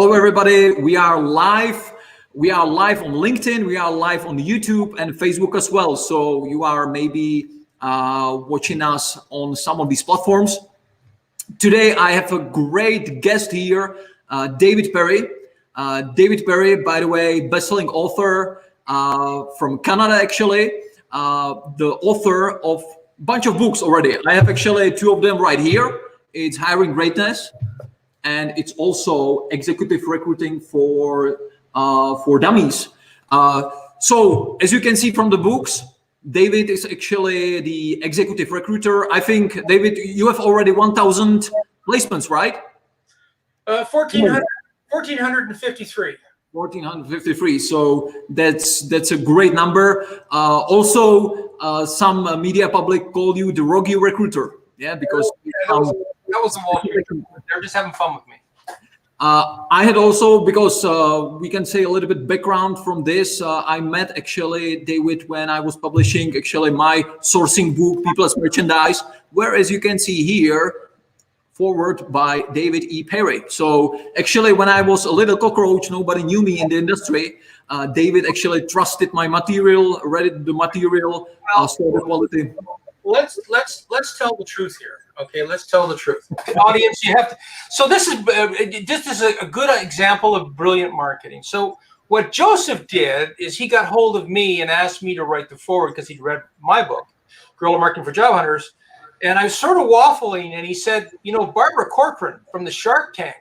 Hello, everybody. We are live. We are live on LinkedIn. We are live on YouTube and Facebook as well. So you are maybe watching us on some of these platforms. Today, I have a great guest here, David Perry. David Perry, by the way, best-selling author from Canada, actually. The author of a bunch of books already. I have actually two of them right here. It's Hiring Greatness, and it's also Executive Recruiting for Dummies. So as you can see from the books, David is actually the executive recruiter. I think, David, you have already 1,000 placements, right? 1,453. 1,453. So that's a great number. Also, some media public call you the rogue recruiter. Yeah, because that was a wall. They're just having fun with me. I had also, because we can say a little bit background from this, I met actually David when I was publishing actually my sourcing book, People's Merchandise, where, as you can see here, forward by David E. Perry. So actually, when I was a little cockroach, nobody knew me in the industry. David actually trusted my material, read the material, saw the quality. Let's tell the truth here. Okay, let's tell the truth. Audience, you have to. So this is a good example of brilliant marketing. So what Joseph did is he got hold of me and asked me to write the forward because he'd read my book, Guerrilla Marketing for Job Hunters. And I was sort of waffling, and he said, you know, Barbara Corcoran from the Shark Tank,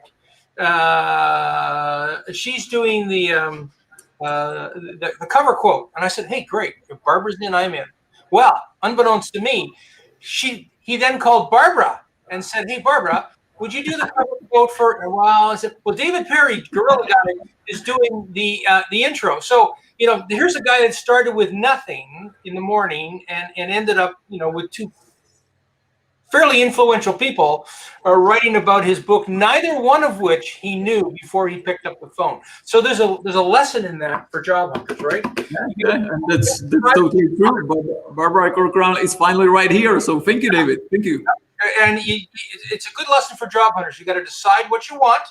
she's doing the cover quote. And I said, hey, great. If Barbara's in, I'm in. Well, unbeknownst to me, he then called Barbara and said, hey, Barbara, would you do the cover quote for a while? I said, well, David Perry, Guerrilla guy, is doing the intro. So, you know, here's a guy that started with nothing in the morning and ended up, you know, with two fairly influential people are writing about his book, neither one of which he knew before he picked up the phone. So there's a lesson in that for job hunters, right? Yeah, and that's totally true. But Barbara Corcoran is finally right here. So thank you, David. Thank you. And it's a good lesson for job hunters. You got to decide what you want,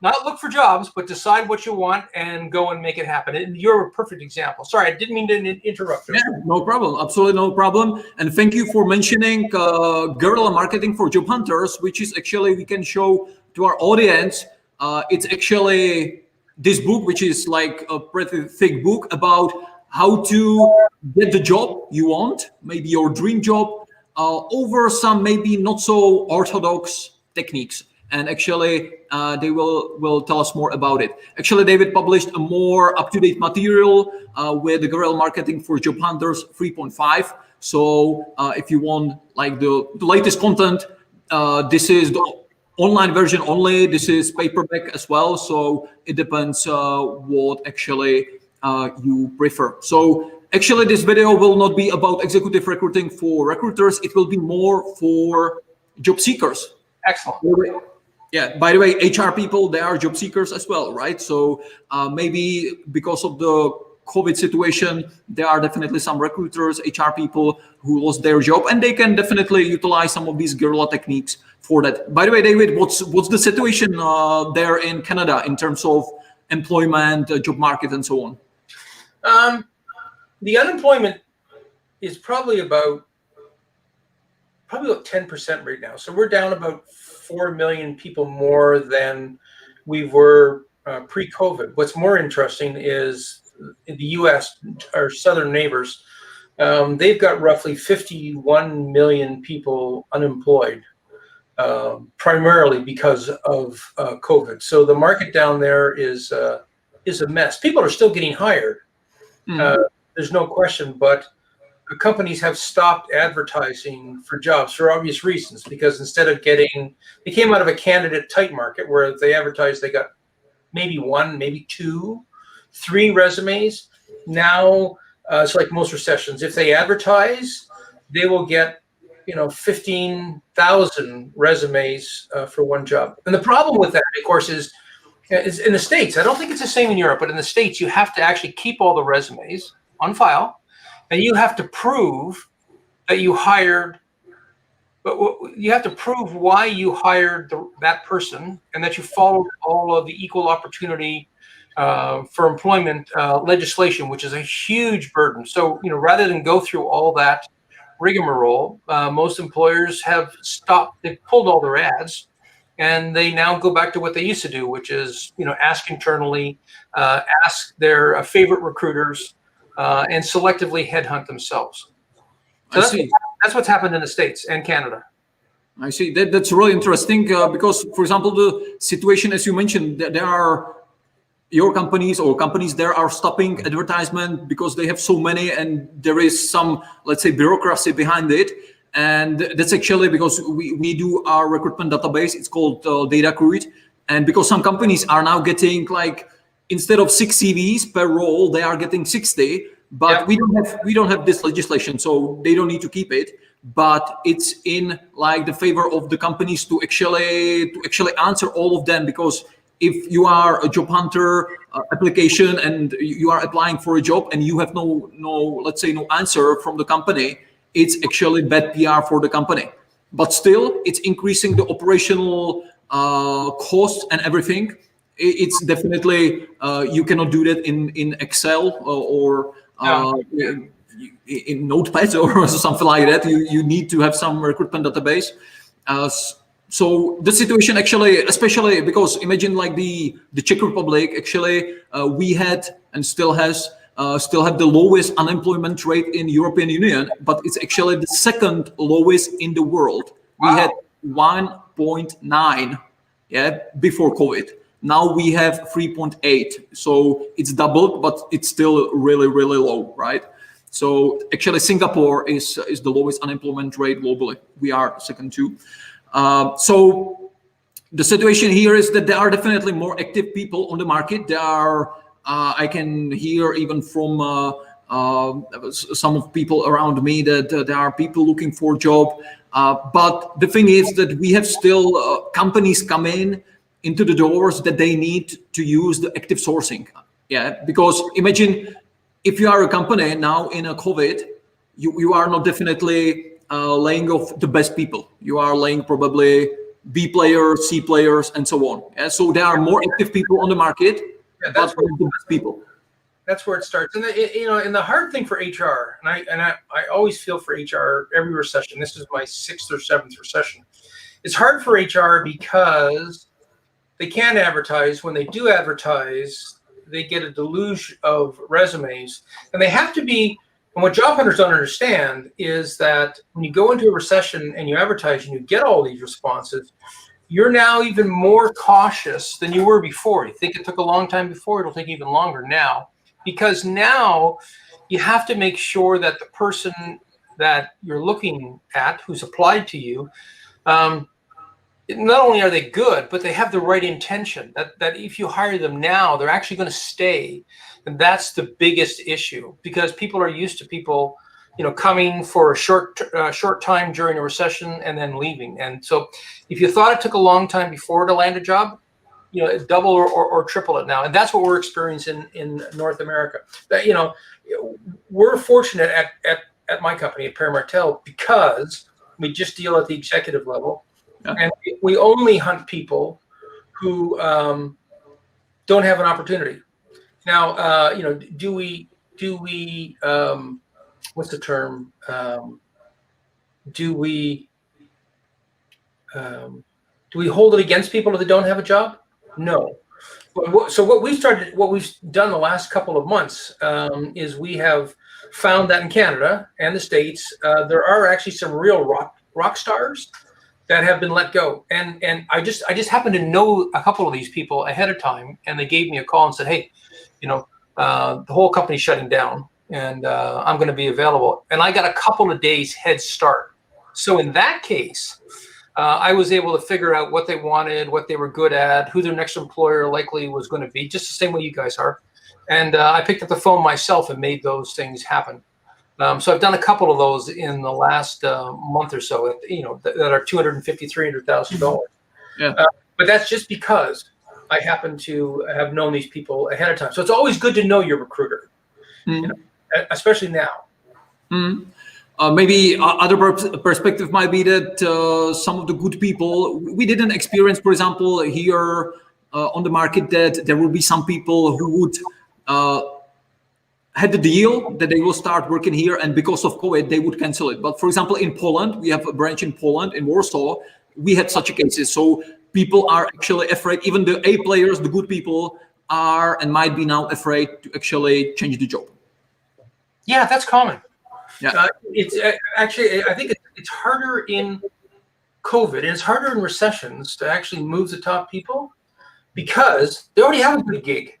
not look for jobs, but decide what you want and go and make it happen. And you're a perfect example. Sorry, I didn't mean to interrupt you. Yeah, no problem. Absolutely no problem. And thank you for mentioning Guerrilla Marketing for Job Hunters, which is actually, we can show to our audience. It's actually this book, which is like a pretty thick book about how to get the job you want, maybe your dream job, over some maybe not so orthodox techniques. And actually, they will tell us more about it. Actually, David published a more up-to-date material with the Guerrilla Marketing for Job Hunters 3.5. So if you want like the latest content, this is the online version only. This is paperback as well. So it depends what actually you prefer. So actually, this video will not be about executive recruiting for recruiters. It will be more for job seekers. Excellent. Yeah, by the way, HR people, they are job seekers as well, right? So maybe because of the COVID situation, there are definitely some recruiters, HR people who lost their job, and they can definitely utilize some of these guerrilla techniques for that. By the way, David, what's the situation there in Canada in terms of employment, job market, and so on? The unemployment is probably about 10% right now. So we're down about 4 million people more than we were pre-COVID. What's more interesting is in the U.S., our southern neighbors, they've got roughly 51 million people unemployed, primarily because of COVID. So the market down there is a mess. People are still getting hired. There's no question, but companies have stopped advertising for jobs for obvious reasons, because instead of they came out of a candidate tight market where they advertised, they got maybe one, maybe two, three resumes. Now it's like most recessions. If they advertise, they will get 15,000 resumes for one job. And the problem with that, of course, is in the States. I don't think it's the same in Europe, but in the States, you have to actually keep all the resumes on file. And you have to prove that you hired But you have to prove why you hired that person and that you followed all of the equal opportunity for employment legislation, which is a huge burden. So, rather than go through all that rigmarole, most employers have stopped, they've pulled all their ads, and they now go back to what they used to do, which is, ask internally, ask their favorite recruiters, and selectively headhunt themselves. So I see. that's what's happened in the States and Canada. I see. That's really interesting because, for example, the situation, as you mentioned, there are your companies or companies there are stopping advertisement because they have so many and there is some, let's say, bureaucracy behind it. And that's actually because we do our recruitment database. It's called DataCruit. And because some companies are now getting like, instead of 6 CVs per role, they are getting 60. But we don't have this legislation, so they don't need to keep it. But it's in like the favor of the companies to actually answer all of them, because if you are a job hunter application and you are applying for a job and you have no let's say no answer from the company, it's actually bad PR for the company. But still, it's increasing the operational costs and everything. It's definitely you cannot do that in Excel or in notepads or something like that. You need to have some recruitment database. So the situation actually, especially because imagine like the Czech Republic, actually we had and still have the lowest unemployment rate in European Union, but it's actually the second lowest in the world. Wow. We had 1.9 before COVID. Now we have 3.8. So it's doubled, but it's still really, really low, right? So actually Singapore is the lowest unemployment rate globally. We are second too. So the situation here is that there are definitely more active people on the market. There are, I can hear even from some of people around me that there are people looking for a job. But the thing is that we have still companies come into the doors that they need to use the active sourcing. Yeah, because imagine if you are a company now in a COVID, you are not definitely laying off the best people. You are laying probably B players, C players, and so on. Yeah, so there are more active people on the market, that's but the best people. That's where it starts. And and the hard thing for HR, and I always feel for HR every recession. This is my 6th or 7th recession. It's hard for HR because they can't advertise. When they do advertise, they get a deluge of resumes, and they have to be. And what job hunters don't understand is that when you go into a recession and you advertise and you get all these responses, you're now even more cautious than you were before. You think it took a long time before, it'll take even longer now, because now you have to make sure that the person that you're looking at who's applied to you, not only are they good, but they have the right intention, that if you hire them now, they're actually going to stay. And that's the biggest issue, because people are used to people, coming for a short time during a recession and then leaving. And so if you thought it took a long time before to land a job, double or triple it now. And that's what we're experiencing in North America. That, we're fortunate at my company, at Paramartel, because we just deal at the executive level. Yeah. And we only hunt people who don't have an opportunity. Now, do we what's the term? Do we hold it against people if they don't have a job? No. So what we've done the last couple of months is we have found that in Canada and the States, there are actually some real rock stars that have been let go. And I just happen to know a couple of these people ahead of time, and they gave me a call and said, hey, the whole company's shutting down, and I'm going to be available. And I got a couple of days head start. So in that case, I was able to figure out what they wanted, what they were good at, who their next employer likely was going to be, just the same way you guys are. And I picked up the phone myself and made those things happen. So I've done a couple of those in the last month or so, that are $250,000, $300,000. Yeah. But that's just because I happen to have known these people ahead of time. So it's always good to know your recruiter, especially now. Mm-hmm. Maybe other perspective might be that some of the good people, we didn't experience, for example, here on the market, that there will be some people who would had the deal that they will start working here, and because of COVID, they would cancel it. But for example, in Poland, we have a branch in Poland, in Warsaw, we had such cases. So people are actually afraid, even the A players, the good people, are and might be now afraid to actually change the job. Yeah, that's common. Yeah. It's actually, I think it's harder in COVID, and it's harder in recessions to actually move the top people because they already have a good gig,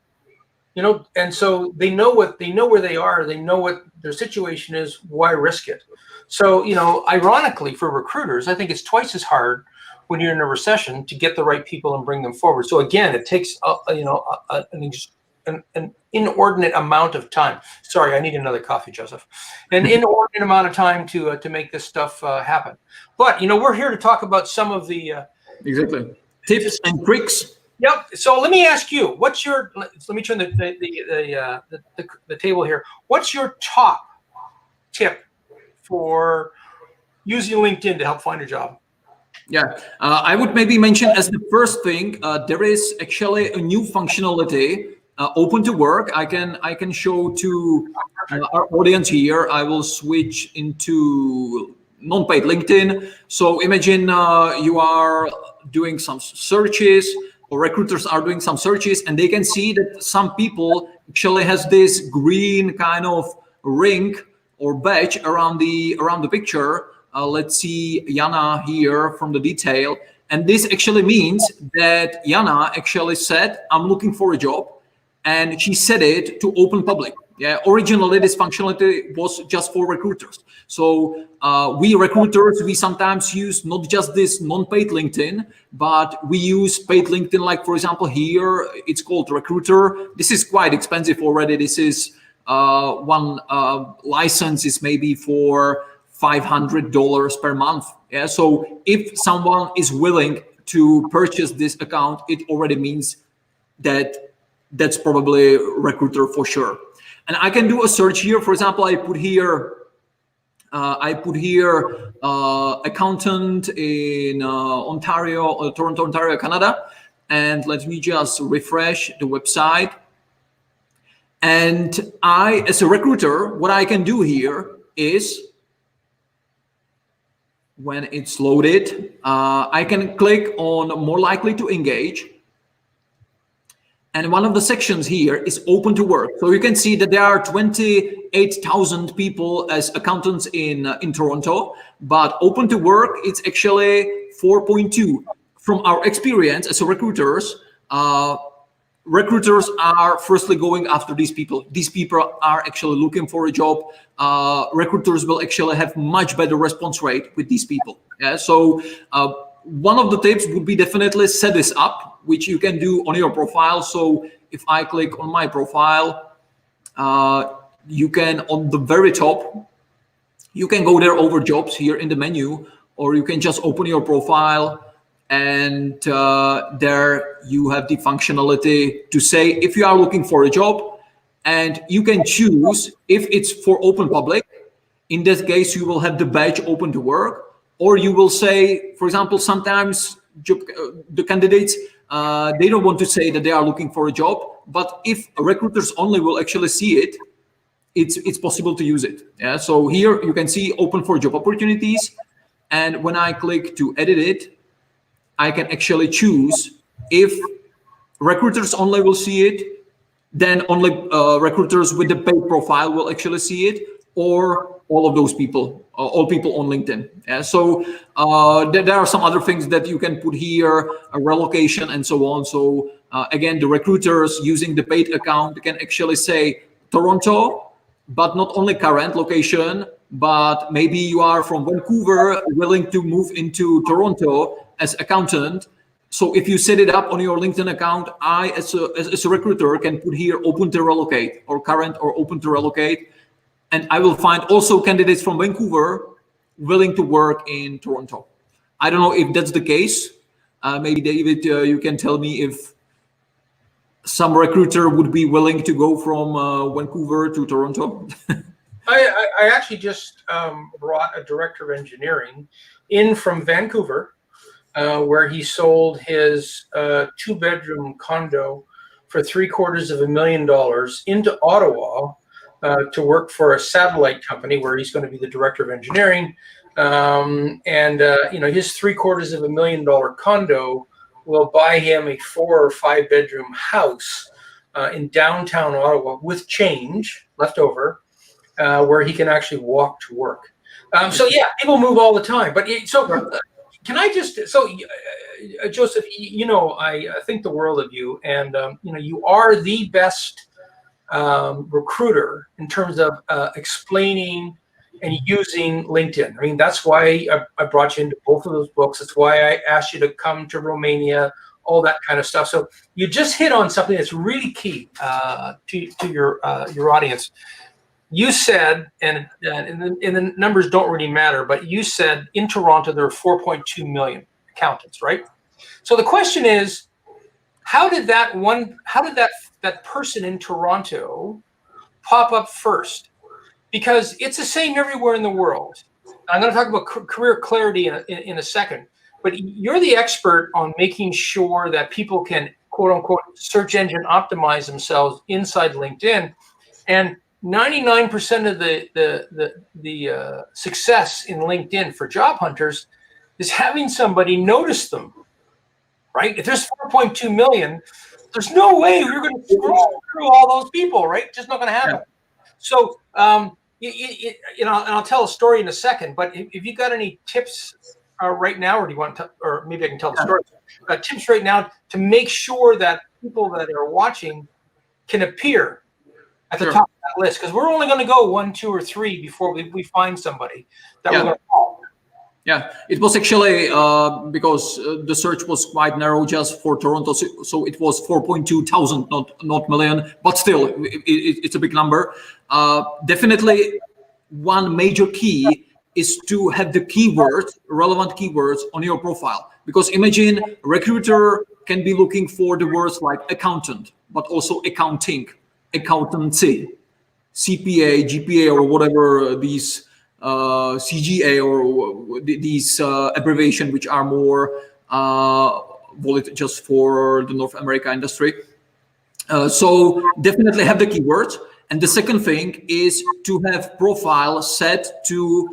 and so they know where they are, they know what their situation is. Why risk it? So, ironically, for recruiters, I think it's twice as hard when you're in a recession to get the right people and bring them forward. So again, it takes an inordinate amount of time. Sorry, I need another coffee, Joseph. An inordinate amount of time to make this stuff happen. But we're here to talk about some of the exactly tips and tricks. Yep. So let me ask you, let me turn the table here. What's your top tip for using LinkedIn to help find a job? Yeah, I would maybe mention as the first thing, there is actually a new functionality open to work. I can show to our audience here. I will switch into non-paid LinkedIn. So imagine you are doing some searches, or recruiters are doing some searches, and they can see that some people actually has this green kind of ring or badge around the picture. Let's see Jana here from the detail. And this actually means that Jana actually said, I'm looking for a job. And she said it to open public. Yeah, originally this functionality was just for recruiters. So we recruiters, we sometimes use not just this non-paid LinkedIn, but we use paid LinkedIn. Like for example, here it's called Recruiter. This is quite expensive already. This is one license is maybe for $500 per month. Yeah. So if someone is willing to purchase this account, it already means that that's probably Recruiter for sure. And I can do a search here. For example, I put here accountant in Ontario, Toronto, Ontario, Canada. And let me just refresh the website. And I, as a recruiter, what I can do here is, when it's loaded, I can click on more likely to engage. And one of the sections here is open to work. So you can see that there are 28,000 people as accountants in Toronto, but open to work, it's actually 4.2. From our experience as recruiters, recruiters are firstly going after these people. These people are actually looking for a job. Recruiters will actually have much better response rate with these people. Yeah. So one of the tips would be definitely set this up, which you can do on your profile. So if I click on my profile, you can, on the very top, you can go there over jobs here in the menu, or you can just open your profile. And there you have the functionality to say if you are looking for a job, and you can choose if it's for open public. In that case, you will have the badge open to work, or you will say, for example, sometimes the candidates, they don't want to say that they are looking for a job, but if recruiters only will actually see it, it's possible to use it. Yeah. So here you can see open for job opportunities. And when I click to edit it, I can actually choose if recruiters only will see it, then only recruiters with the paid profile will actually see it, or all of those people, all people on LinkedIn. Yeah, so there are some other things that you can put here, a relocation and so on. So again, the recruiters using the paid account can actually say Toronto, but not only current location, but maybe you are from Vancouver, willing to move into Toronto as accountant. So if you set it up on your LinkedIn account, I, as a recruiter, can put here open to relocate, or current or open to relocate. And I will find also candidates from Vancouver willing to work in Toronto. I don't know if that's the case. Maybe David, you can tell me if some recruiter would be willing to go from Vancouver to Toronto. I actually just brought a director of engineering in from Vancouver, where he sold his 2-bedroom condo for $750,000 into Ottawa to work for a satellite company where he's going to be the director of engineering. His $750,000 condo will buy him a 4 or 5-bedroom house in downtown Ottawa with change left over, where he can actually walk to work. So yeah, people move all the time. But can I just Joseph, I think the world of you, and you are the best recruiter in terms of explaining and using LinkedIn. I mean, that's why I brought you into both of those books. That's why I asked you to come to Romania, all that kind of stuff. So you just hit on something that's really key to your audience. You said, and the numbers don't really matter, but you said in Toronto there are 4.2 million accountants, right? So the question is, how did that person in Toronto pop up first? Because it's the same everywhere in the world. I'm going to talk about career clarity in a second, but you're the expert on making sure that people can, quote unquote, search engine optimize themselves inside LinkedIn. And 99% of the success in LinkedIn for job hunters is having somebody notice them, right? If there's 4.2 million, there's no way you're going to scroll through all those people, right? It's just not going to happen. Yeah. So, and I'll tell a story in a second, but if you got any tips right now, or do you want to, or maybe I can tell the story, tips right now to make sure that people that are watching can appear at the top of that list, because we're only going to go 1, 2, or 3 before we find somebody that we're going to call. Yeah, it was actually because the search was quite narrow just for Toronto, so it was 4.2 thousand, not million, but still, it's a big number. Definitely, one major key is to have the keywords, relevant keywords on your profile. Because imagine a recruiter can be looking for the words like accountant, but also accounting, accountancy, CPA, GPA, or whatever these CGA or these abbreviation, which are more valid just for the North America industry. So definitely have the keywords. And the second thing is to have profile set to,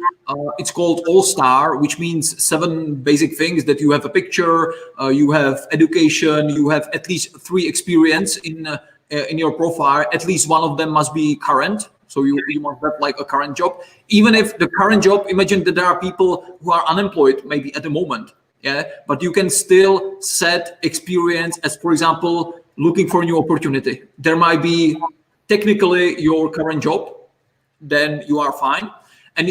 it's called All-Star, which means 7 basic things: that you have a picture, you have education, you have at least 3 experience in your profile. At least one of them must be current. So you must have like a current job. Even if the current job, imagine that there are people who are unemployed maybe at the moment. Yeah, but you can still set experience as, for example, looking for a new opportunity. There might be technically your current job, then you are fine. And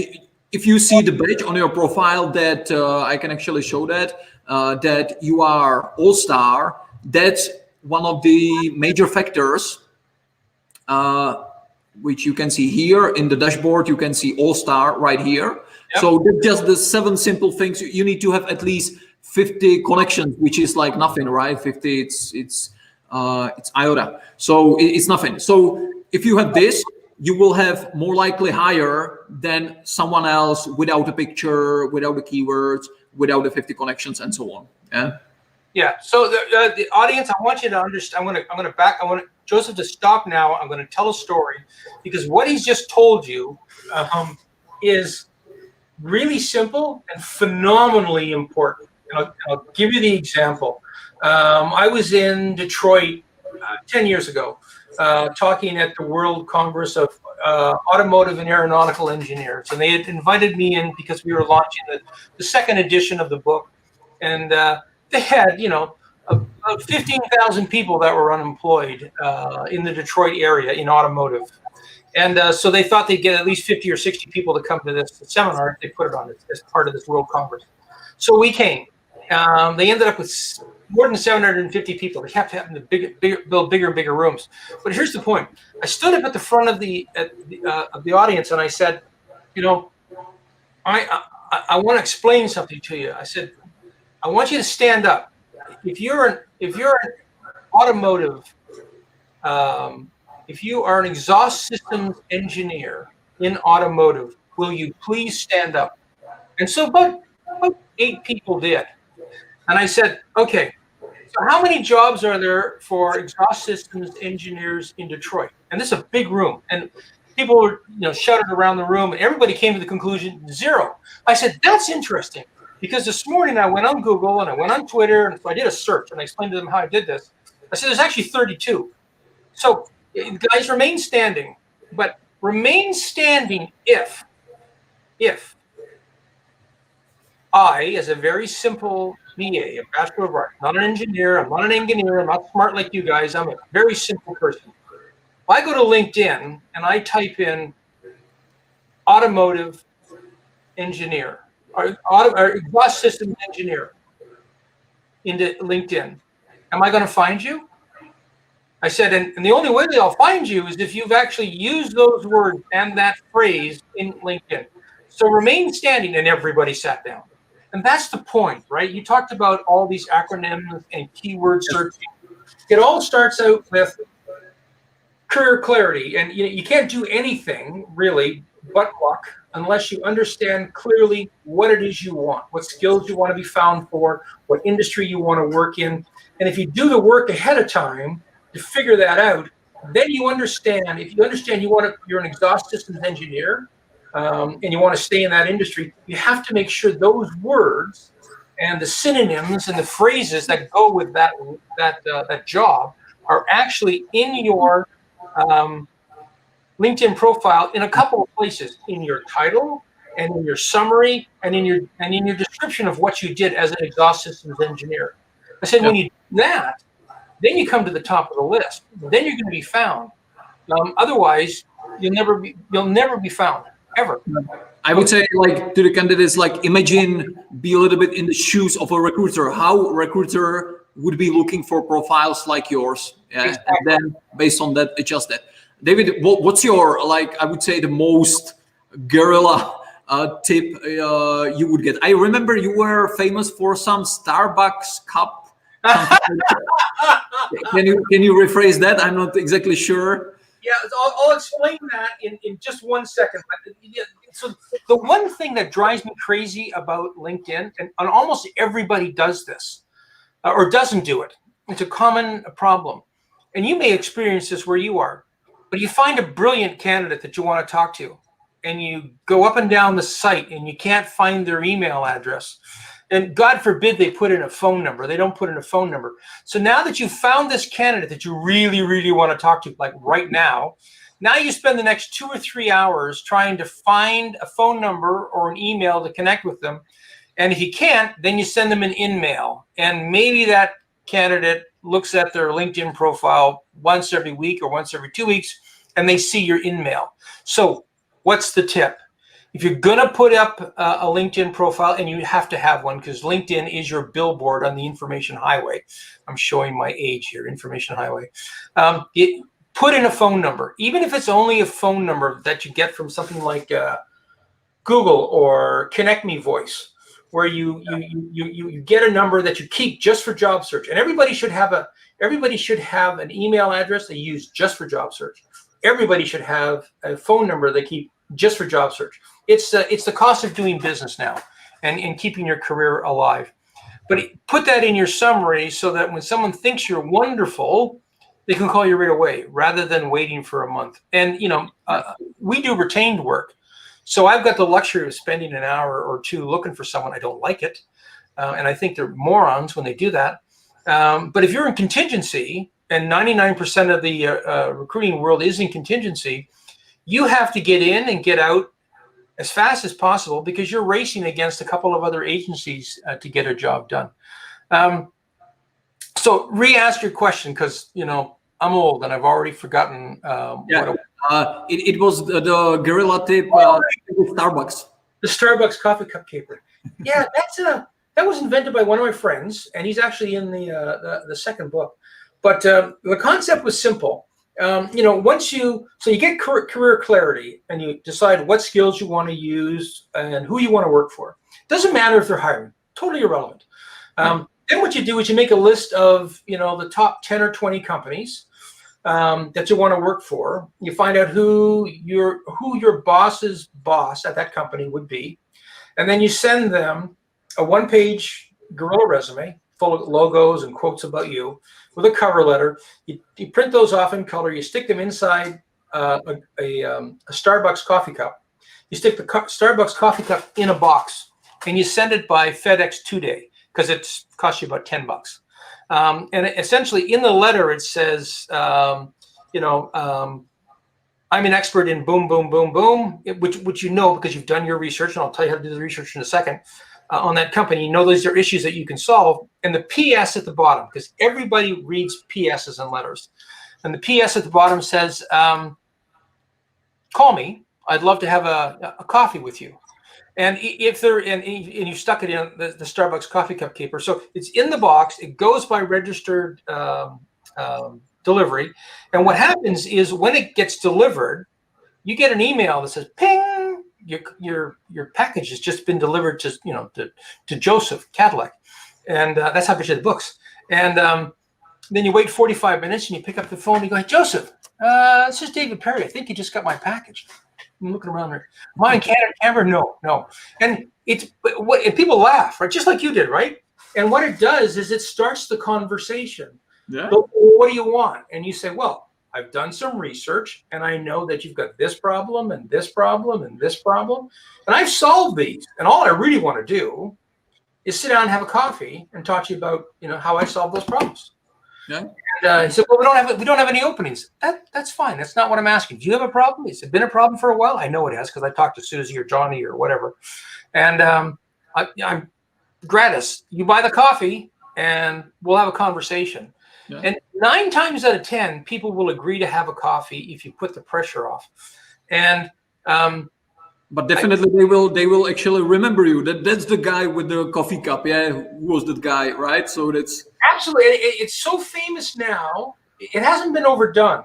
if you see the badge on your profile that I can actually show that you are All-Star, that's one of the major factors, which you can see here in the dashboard. You can see All-Star right here. Yep. So that's just the 7 simple things. You need to have at least 50 connections, which is like nothing, right? 50, it's iota. So it's nothing. So if you have this, you will have more likely higher than someone else without a picture, without the keywords, without the 50 connections, and so on. Yeah. Yeah. So the audience, I want you to understand. I want Joseph to stop now. I'm going to tell a story, because what he's just told you is really simple and phenomenally important. And I'll give you the example. I was in Detroit 10 years ago, talking at the World Congress of Automotive and Aeronautical Engineers, and they had invited me in because we were launching the second edition of the book, and they had, about 15,000 people that were unemployed in the Detroit area in automotive. And so they thought they'd get at least 50 or 60 people to come to this seminar if they put it on as part of this World Congress. So we came. They ended up with more than 750 people. They kept having to build bigger and bigger rooms. But here's the point. I stood up at the front of the audience, and I said, I want to explain something to you. I said, I want you to stand up. If you're an automotive, if you are an exhaust systems engineer, in automotive. Will you please stand up? And so about 8 people did. And I said, okay, so how many jobs are there for exhaust systems engineers in Detroit? And this is a big room. And people were, shouted around the room, and everybody came to the conclusion, 0. I said, that's interesting. Because this morning I went on Google and I went on Twitter, and so I did a search, and I explained to them how I did this. I said, there's actually 32. So guys, remain standing, but remain standing if I, as a very simple BA, a Bachelor of Arts, not an engineer, I'm not an engineer, I'm not smart like you guys, I'm a very simple person. If I go to LinkedIn and I type in automotive engineer, or exhaust systems engineer into LinkedIn, am I going to find you? I said, and the only way that I'll find you is if you've actually used those words and that phrase in LinkedIn. So remain standing, and everybody sat down. And that's the point, right? You talked about all these acronyms and keyword searching. It all starts out with career clarity. And you can't do anything really but luck unless you understand clearly what it is you want, what skills you want to be found for, what industry you want to work in. And if you do the work ahead of time to figure that out, then you understand. If you understand you're an exhaust systems engineer, and you want to stay in that industry, you have to make sure those words and the synonyms and the phrases that go with that job are actually in your LinkedIn profile in a couple of places: in your title, and in your summary, and in your description of what you did as an exhaust systems engineer. I said, when you do that, then you come to the top of the list. Then you're going to be found. Otherwise, you'll never be found. Ever. I would say, like, to the candidates, like, imagine, be a little bit in the shoes of a recruiter, how a recruiter would be looking for profiles like yours. Yeah? Exactly. And then based on that, adjust that. David, what's your, like, I would say the most guerrilla tip you would get? I remember you were famous for some Starbucks cup. Can you rephrase that? I'm not exactly sure. Yeah, I'll explain that in just 1 second. So the one thing that drives me crazy about LinkedIn, and almost everybody does this, or doesn't do it, it's a common problem. And you may experience this where you are, but you find a brilliant candidate that you want to talk to, and you go up and down the site, and you can't find their email address. And God forbid they put in a phone number. They don't put in a phone number. So now that you've found this candidate that you really, really want to talk to, like right now you spend the next 2 or 3 hours trying to find a phone number or an email to connect with them. And if you can't, then you send them an in-mail. And maybe that candidate looks at their LinkedIn profile once every week or once every 2 weeks, and they see your in-mail. So what's the tip? If you're going to put up a LinkedIn profile, and you have to have one because LinkedIn is your billboard on the information highway. I'm showing my age here, information highway. Put in a phone number, even if it's only a phone number that you get from something like Google or Connect Me Voice, where you get a number that you keep just for job search. And everybody should have an email address they use just for job search. Everybody should have a phone number they keep just for job search. It's the cost of doing business now and keeping your career alive. But put that in your summary so that when someone thinks you're wonderful, they can call you right away rather than waiting for a month. And, we do retained work. So I've got the luxury of spending an hour or two looking for someone. I don't like it. And I think they're morons when they do that. But if you're in contingency, and 99% of the recruiting world is in contingency, you have to get in and get out as fast as possible because you're racing against a couple of other agencies to get a job done. So re-ask your question because, I'm old and I've already forgotten. It was the guerrilla tip with Starbucks. The Starbucks coffee cup caper. Yeah, that was invented by one of my friends, and he's actually in the second book. But the concept was simple. Once you get career clarity and you decide what skills you want to use and who you want to work for. Doesn't matter if they're hiring, totally irrelevant. Then what you do is you make a list of, the top 10 or 20 companies that you want to work for. You find out who your boss's boss at that company would be, and then you send them a one-page Guerrilla resume full of logos and quotes about you with a cover letter. You print those off in color. You stick them inside a Starbucks coffee cup. You stick the Starbucks coffee cup in a box, and you send it by FedEx 2-day because it costs you about $10. And essentially, in the letter, it says, I'm an expert in boom, boom, boom, boom, which you know because you've done your research, and I'll tell you how to do the research in a second, on that company. You know those are issues that you can solve. And the PS at the bottom, because everybody reads PSs and letters. And the PS at the bottom says, call me. I'd love to have a coffee with you. And if they're and you stuck it in the Starbucks coffee cup keeper, so it's in the box. It goes by registered delivery, and what happens is when it gets delivered, you get an email that says, "Ping! Your package has just been delivered to José Kadlec," and that's how I get the books. And then you wait 45 minutes, and you pick up the phone. And you go, "Hey, Joseph, this is David Perry. I think you just got my package." I'm looking around there. Am I in Canberra? No. And and people laugh, right? Just like you did, right? And what it does is it starts the conversation. Yeah. So, what do you want? And you say, well, I've done some research, and I know that you've got this problem and this problem and this problem, and I've solved these. And all I really want to do is sit down and have a coffee and talk to you about, how I solve those problems. Yeah. And he said, well, we don't have any openings. That's fine. That's not what I'm asking. Do you have a problem? It's been a problem for a while. I know it has because I talked to Susie or Johnny or whatever. And I'm gratis. You buy the coffee and we'll have a conversation. Yeah. And 9 times out of 10, people will agree to have a coffee if you put the pressure off. And but definitely they will actually remember you. That's the guy with the coffee cup. Yeah, who was that guy, right? So that's absolutely. It's so famous now. It hasn't been overdone.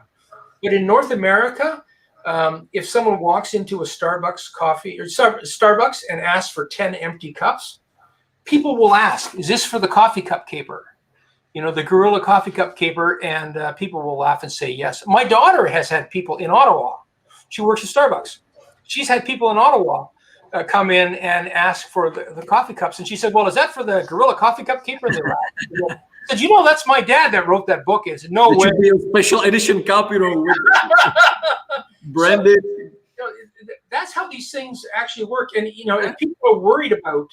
But in North America, if someone walks into a Starbucks coffee or Starbucks and asks for 10 empty cups, people will ask, "Is this for the coffee cup caper?" The Guerrilla coffee cup caper, and people will laugh and say yes. My daughter has had people in Ottawa. She works at Starbucks. She's had people in Ottawa come in and ask for the coffee cups. And she said, well, is that for the Guerrilla coffee cup keeper? And they laughed. I said, that's my dad that wrote that book. I said, no way. It should be a special edition cup, branded. That's how these things actually work. And, if people are worried about.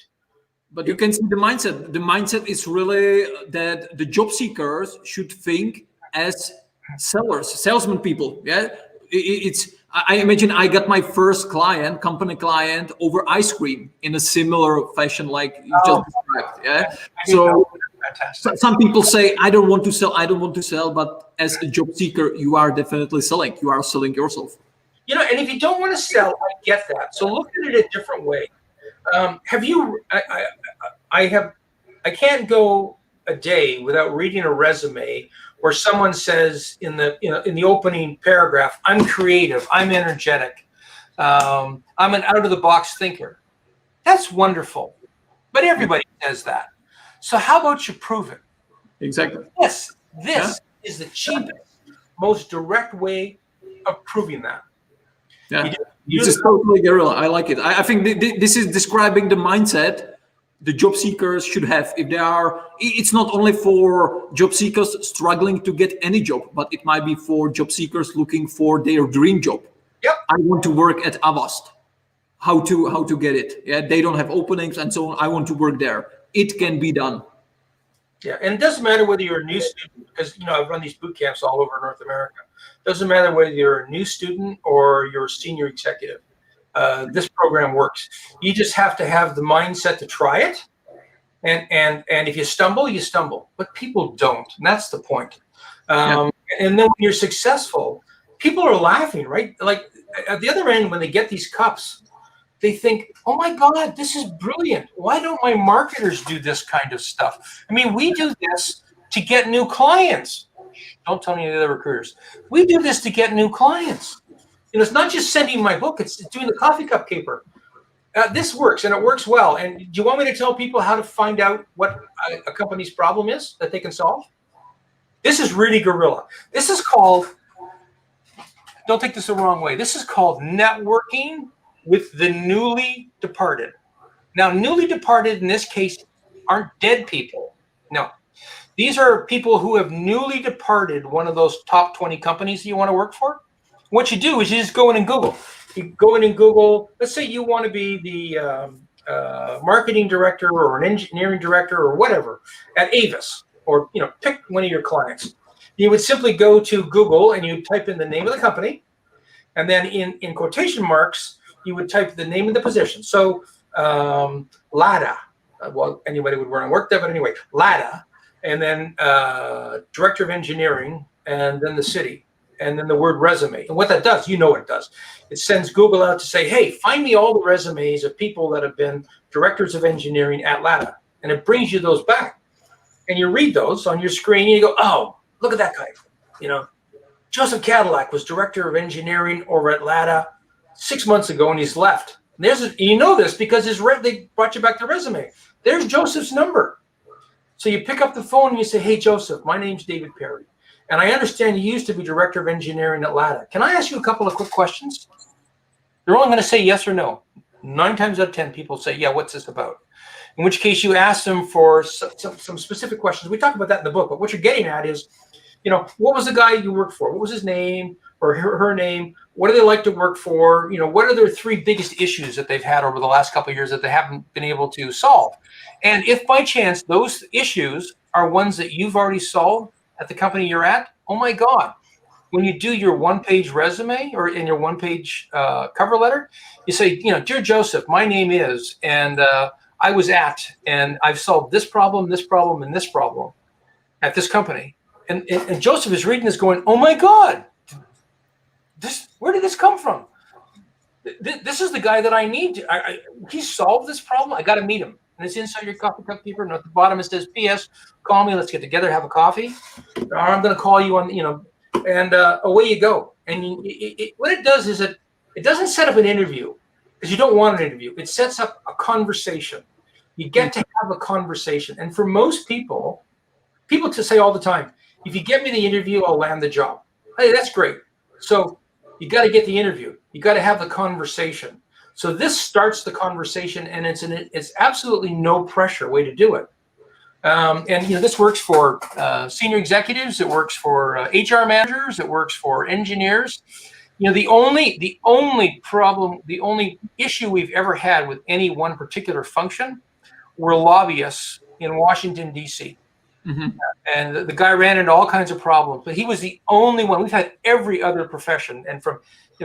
But you can see the mindset. The mindset is really that the job seekers should think as salesman people. Yeah. I imagine I got my first company client over ice cream in a similar fashion like you just described. Yeah. So some people say, I don't want to sell, but as a job seeker, you are definitely selling. You are selling yourself. And if you don't want to sell, I get that. So look at it a different way. I can't go a day without reading a resume where someone says in the opening paragraph, I'm creative, I'm energetic, I'm an out-of-the-box thinker. That's wonderful. But everybody says that. So how about you prove it? Exactly. This is the cheapest, most direct way of proving that. Yeah, this is totally guerrilla. I like it. I think this is describing the mindset the job seekers should have. If they are, it's not only for job seekers struggling to get any job, but it might be for job seekers looking for their dream job. Yep. I want to work at Avast. How to get it? Yeah, they don't have openings and so on. I want to work there. It can be done. Yeah, and it doesn't matter whether you're a new student, because I've run these boot camps all over North America. It doesn't matter whether you're a new student or you're a senior executive. This program works. You just have to have the mindset to try it, and if you stumble, you stumble. But people don't, and that's the point. And then when you're successful, people are laughing, right? Like at the other end, when they get these cups, they think, oh my God, this is brilliant. Why don't my marketers do this kind of stuff? I mean, we do this to get new clients. Don't tell any of the other recruiters. We do this to get new clients. It's not just sending my book, it's doing the coffee cup caper. This works, and it works well. And do you want me to tell people how to find out what a company's problem is that they can solve? This is really guerrilla. This is called don't take this the wrong way. This is called networking with the newly departed. Now, newly departed in this case aren't dead people. No, these are people who have newly departed one of those top 20 companies that you want to work for. What you do is you just go in and Google. You go in and Google, let's say you want to be the marketing director or an engineering director or whatever at Avis, or pick one of your clients. You would simply go to Google and you type in the name of the company, and then in quotation marks you would type the name of the position. So LADA, well, anybody would want to work there, but anyway, LADA, and then director of engineering, and then the city, and then the word resume. And what that does, what it does. It sends Google out to say, hey, find me all the resumes of people that have been directors of engineering at LADA. And it brings you those back. And you read those on your screen, and you go, oh, look at that guy. José Kadlec was director of engineering over at LADA 6 months ago, and he's left. And you know this because they brought you back the resume. There's Joseph's number. So you pick up the phone and you say, hey, Joseph, my name's David Perry. And I understand you used to be director of engineering at LADA. Can I ask you a couple of quick questions? They're only going to say yes or no. 9 times out of 10, people say, yeah, what's this about? In which case you ask them for some specific questions. We talk about that in the book, but what you're getting at is, what was the guy you worked for? What was his name or her name? What do they like to work for? What are their 3 biggest issues that they've had over the last couple of years that they haven't been able to solve? And if by chance those issues are ones that you've already solved at the company you're at, oh my God, when you do your 1-page resume or in your 1-page cover letter, you say, dear Joseph, my name is, and I was at, and I've solved this problem, and this problem at this company. And Joseph is reading this going, oh my God, where did this come from? This is the guy that I need. He solved this problem. I got to meet him. And it's inside your coffee cup keeper. And at the bottom it says, P.S. Call me. Let's get together, have a coffee. Or I'm going to call you on, and away you go. And what it does is it doesn't set up an interview because you don't want an interview. It sets up a conversation. You get to have a conversation. And for most people to say all the time, if you get me the interview, I'll land the job. Hey, that's great. So you got to get the interview. You got to have the conversation. So this starts the conversation, and it's absolutely no pressure way to do it. And this works for senior executives. It works for HR managers. It works for engineers. The only problem, the only issue we've ever had with any one particular function were lobbyists in Washington, D.C. Mm-hmm. And the guy ran into all kinds of problems, but he was the only one. We've had every other profession, and from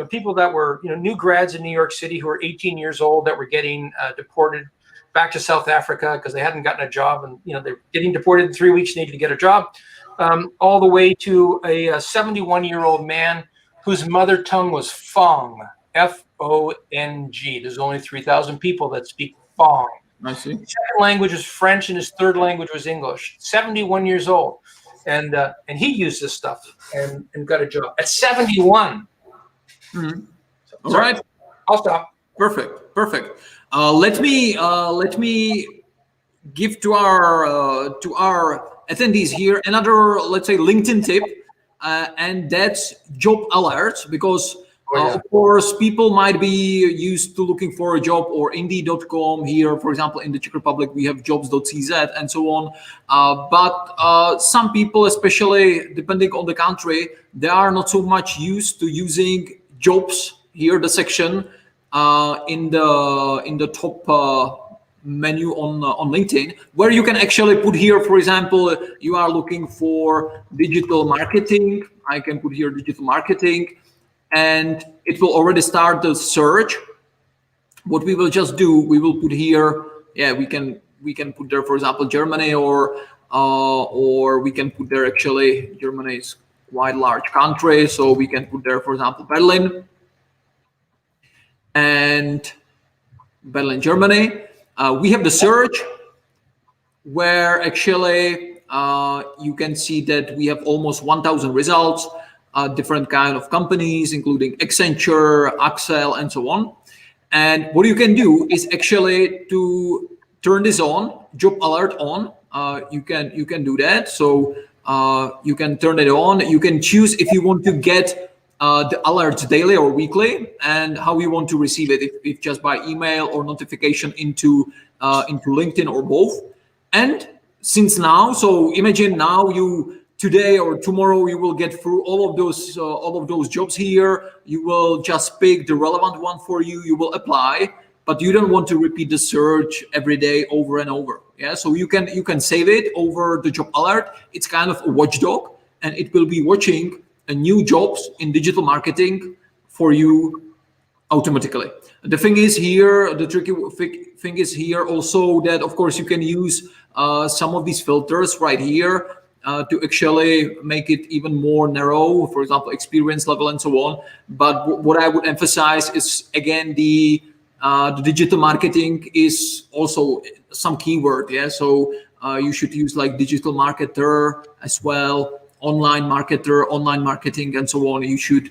people that were new grads in New York City who were 18 years old that were getting deported back to South Africa because they hadn't gotten a job, and they're getting deported in 3 weeks, needed to get a job, all the way to a 71-year-old man whose mother tongue was Fong, F-O-N-G. There's only 3,000 people that speak Fong. I see. His second language was French, and his third language was English. 71 years old, and he used this stuff and got a job at 71. Mm-hmm. All right, I'll stop. Perfect. Let me give to our attendees here another, let's say, LinkedIn tip, and that's job alerts, because. Of course, people might be used to looking for a job, or Indeed.com. Here, for example, in the Czech Republic, we have jobs.cz and so on. But some people, especially depending on the country, they are not so much used to using jobs here, the section in the top menu on LinkedIn, where you can actually put here, for example, you are looking for digital marketing. I can put here digital marketing. And it will already start the search. What we will just do, we will put here, we can put there, for example, Germany, or we can put there, actually, Germany is quite a large country, so we can put there, for example, Berlin, Germany. We have the search, where actually you can see that we have almost 1,000 results. Different kind of companies, including Accenture, Axel, and so on. And what you can do is actually to turn this on, job alert on. You can do that. So you can turn it on. You can choose if you want to get the alerts daily or weekly, and how you want to receive it, if just by email or notification into LinkedIn or both. And since now, so imagine now you today or tomorrow you will get through all of those jobs here. You will just pick the relevant one for you. You will apply, but you don't want to repeat the search every day over and over. Yeah, so you can save it over the job alert. It's kind of a watchdog, and it will be watching new jobs in digital marketing for you automatically. The thing is here, the tricky thing is here also that, of course, you can use some of these filters right here to actually make it even more narrow, for example, experience level and so on. But what I would emphasize is, again, the digital marketing is also some keyword. Yeah, so you should use like digital marketer as well, online marketer, online marketing, and so on. You should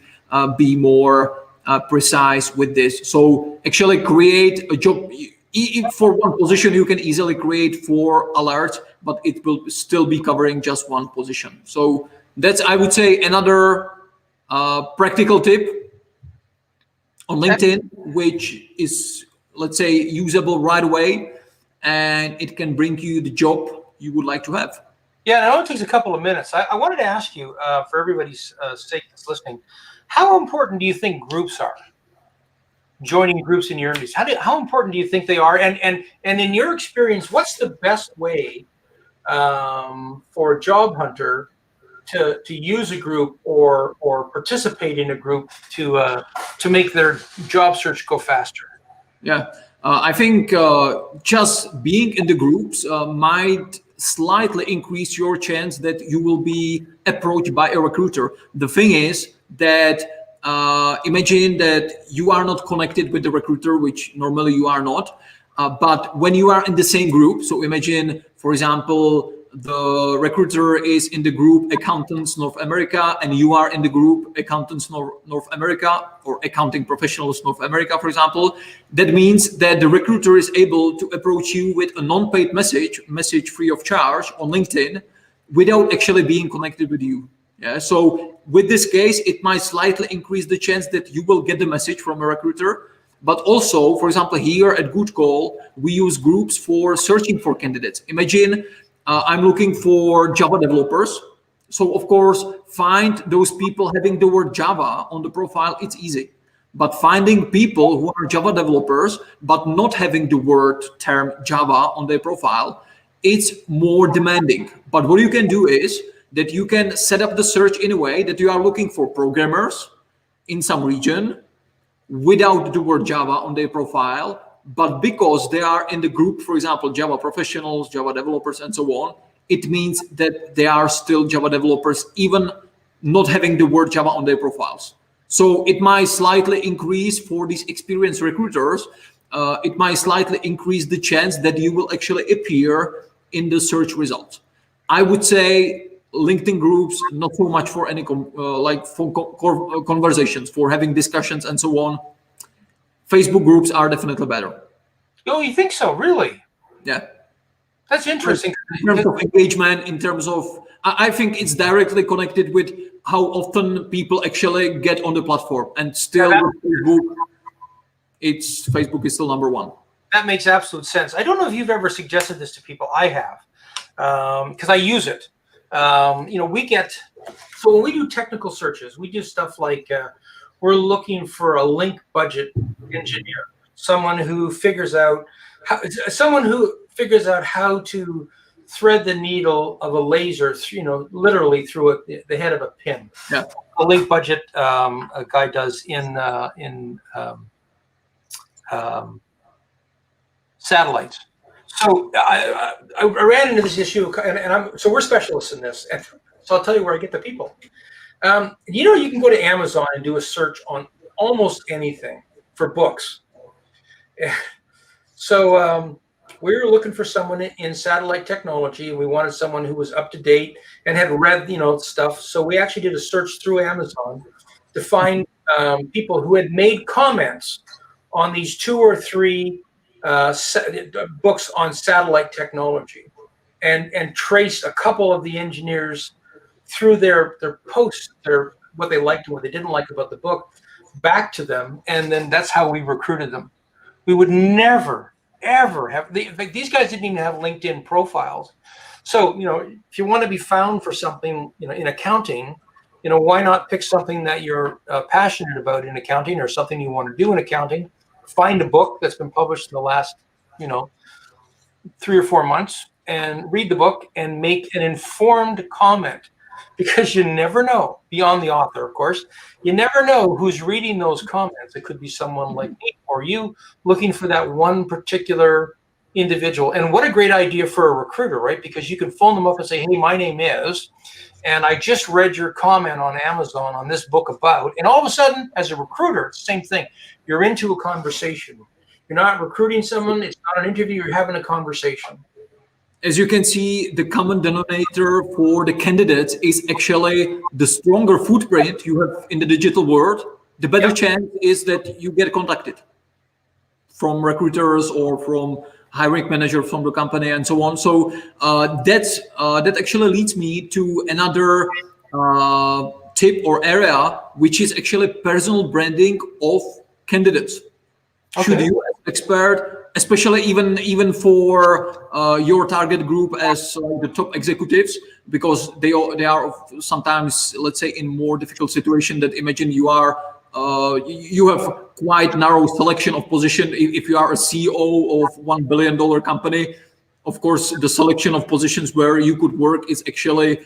be more precise with this. So actually create a job. For one position, you can easily create 4 alerts, but it will still be covering just one position. So that's, I would say, another practical tip on LinkedIn, which is, let's say, usable right away, and it can bring you the job you would like to have. Yeah, it only takes a couple of minutes. I wanted to ask you, for everybody's sake that's listening, how important do you think groups are? Joining groups in your industry, how important do you think they are? And in your experience, what's the best way for a job hunter to use a group or participate in a group to make their job search go faster? Yeah, I think just being in the groups might slightly increase your chance that you will be approached by a recruiter. The thing is that imagine that you are not connected with the recruiter, which normally you are not. But when you are in the same group, so imagine, for example, the recruiter is in the group Accountants North America, and you are in the group Accountants North America, or Accounting Professionals North America, for example. That means that the recruiter is able to approach you with a non-paid message free of charge on LinkedIn without actually being connected with you. Yeah. So with this case, it might slightly increase the chance that you will get the message from a recruiter. But also, for example, here at Good Call, we use groups for searching for candidates. Imagine I'm looking for Java developers. So of course, find those people having the word Java on the profile, it's easy. But finding people who are Java developers, but not having the word term Java on their profile, it's more demanding. But what you can do is that you can set up the search in a way that you are looking for programmers in some region without the word Java on their profile, but because they are in the group, for example, Java professionals, Java developers, and so on, it means that they are still Java developers, even not having the word Java on their profiles. So it might slightly increase for these experienced recruiters, it might slightly increase the chance that you will actually appear in the search results. I would say LinkedIn groups, not so much for any conversations, for having discussions and so on. Facebook groups are definitely better. Oh, you think so? Really? Yeah. That's interesting. In terms of engagement, in terms of, I think it's directly connected with how often people actually get on the platform. And still, Facebook is still number one. That makes absolute sense. I don't know if you've ever suggested this to people. I have, because I use it. We get, so when we do technical searches, we do stuff like we're looking for a link budget engineer, someone who figures out how to thread the needle of a laser, literally through the head of a pin. Yeah. A link budget a guy does in satellites. So I ran into this issue, and so we're specialists in this. And so I'll tell you where I get the people. You can go to Amazon and do a search on almost anything for books. So we were looking for someone in satellite technology, and we wanted someone who was up to date and had read, stuff. So we actually did a search through Amazon to find people who had made comments on these 2 or 3 books on satellite technology, and traced a couple of the engineers through their posts, their what they liked and what they didn't like about the book back to them, and then that's how we recruited them. We would never, ever have. In fact, these guys didn't even have LinkedIn profiles. So, if you want to be found for something, in accounting, why not pick something that you're passionate about in accounting, or something you want to do in accounting? Find a book that's been published in the last, 3 or 4 months, and read the book and make an informed comment, because you never know, beyond the author, of course, you never know who's reading those comments. It could be someone like me or you looking for that one particular individual. And what a great idea for a recruiter, right? Because you can phone them up and say, hey, my name is, and I just read your comment on Amazon on this book about, and all of a sudden, as a recruiter, it's the same thing. You're into a conversation. You're not recruiting someone. It's not an interview. You're having a conversation. As you can see, the common denominator for the candidates is actually the stronger footprint you have in the digital world. The better chance is that you get contacted from recruiters or from hiring manager from the company and so on. So that actually leads me to another tip or area, which is actually personal branding of candidates. Okay. Should you, as expert, especially even for your target group as the top executives, because they are sometimes, let's say, in more difficult situation. That imagine you are you have quite narrow selection of position. If you are a CEO of $1 billion company, of course the selection of positions where you could work is actually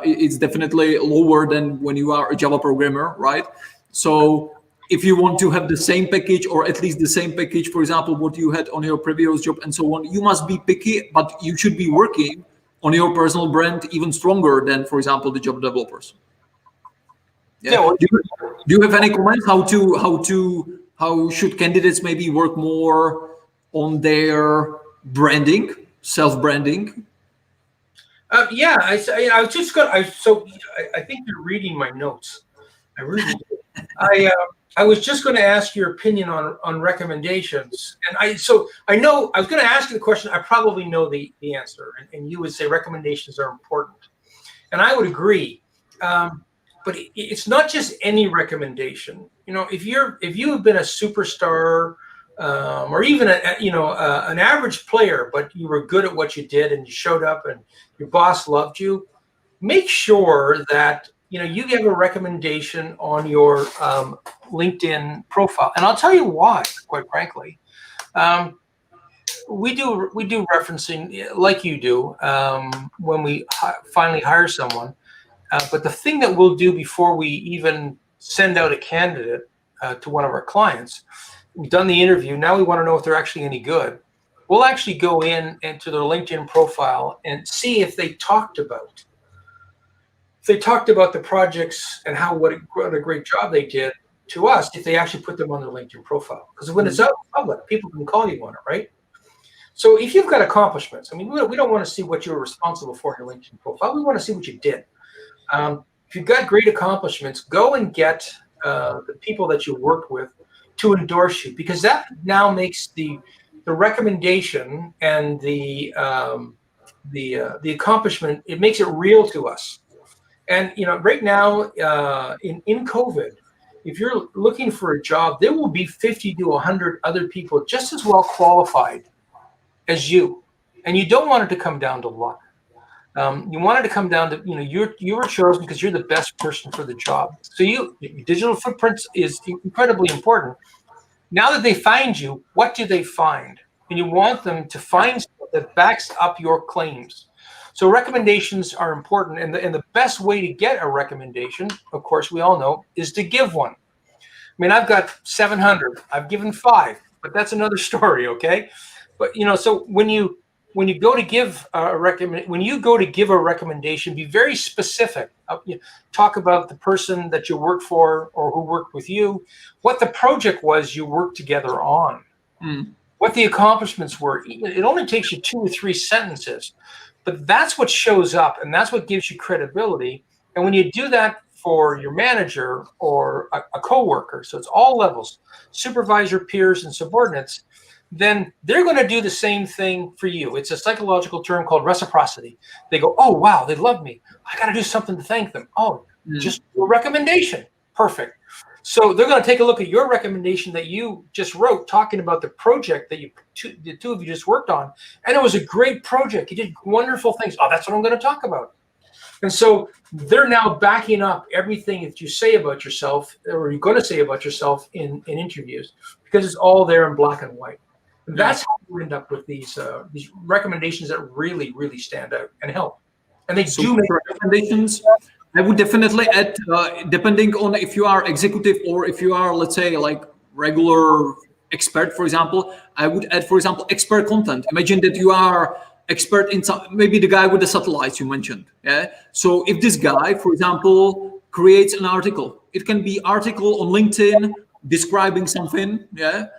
it's definitely lower than when you are a Java programmer, right? So if you want to have the same package, or at least the same package, for example, what you had on your previous job and so on, you must be picky, but you should be working on your personal brand even stronger than, for example, the job developers. Yeah. Well, do you have any comments how should candidates maybe work more on their branding, self-branding? Yeah, I was just going. I think you're reading my notes. I really do. I was just going to ask your opinion on recommendations, and I know I was going to ask you the question. I probably know the answer, and you would say recommendations are important, and I would agree. But it's not just any recommendation. If you have been a superstar, or even an average player, but you were good at what you did and you showed up and your boss loved you, make sure that you give a recommendation on your LinkedIn profile. And I'll tell you why, quite frankly. We do referencing like you do when we finally hire someone. But the thing that we'll do before we even send out a candidate to one of our clients, we've done the interview. Now we want to know if they're actually any good. We'll actually go into their LinkedIn profile and see if they talked about the projects and what a great job they did to us, if they actually put them on their LinkedIn profile. Because when it's out in public, people can call you on it, right? So if you've got accomplishments, we don't want to see what you were responsible for in your LinkedIn profile. We want to see what you did. If you've got great accomplishments, go and get the people that you worked with to endorse you, because that now makes the recommendation and the accomplishment, it makes it real to us. And right now in COVID, if you're looking for a job, there will be 50 to 100 other people just as well qualified as you, and you don't want it to come down to luck. You want it to come down to you were chosen because you're the best person for the job. So your digital footprint is incredibly important. Now that they find you, what do they find? And you want them to find stuff that backs up your claims. So recommendations are important, and the best way to get a recommendation, of course, we all know, is to give one. I've got 700. I've given 5, but that's another story, okay? But so when you go to give a recommendation, be very specific. Talk about the person that you worked for or who worked with you, what the project was you worked together on, what the accomplishments were. It only takes you 2 or 3 sentences, but that's what shows up, and that's what gives you credibility. And when you do that for your manager or a coworker, so it's all levels, supervisor, peers, and subordinates, then they're going to do the same thing for you. It's a psychological term called reciprocity. They go, oh, wow, they love me. I got to do something to thank them. Oh, Just a recommendation. Perfect. So they're going to take a look at your recommendation that you just wrote, talking about the project that the two of you just worked on. And it was a great project. You did wonderful things. Oh, that's what I'm going to talk about. And so they're now backing up everything that you say about yourself, or you're going to say about yourself in interviews, because it's all there in black and white. And that's how you end up with these recommendations that really, really stand out and help. And they do make recommendations. I would definitely add, depending on if you are executive or if you are, let's say, like regular expert, for example, I would add, for example, expert content. Imagine that you are expert in some, maybe the guy with the satellites you mentioned. Yeah. So if this guy, for example, creates an article, it can be article on LinkedIn describing something. Yeah.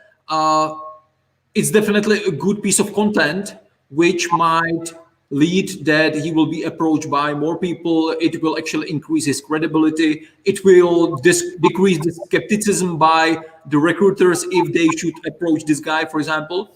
It's definitely a good piece of content, which might lead that he will be approached by more people. It will actually increase his credibility. It will decrease the skepticism by the recruiters if they should approach this guy, for example.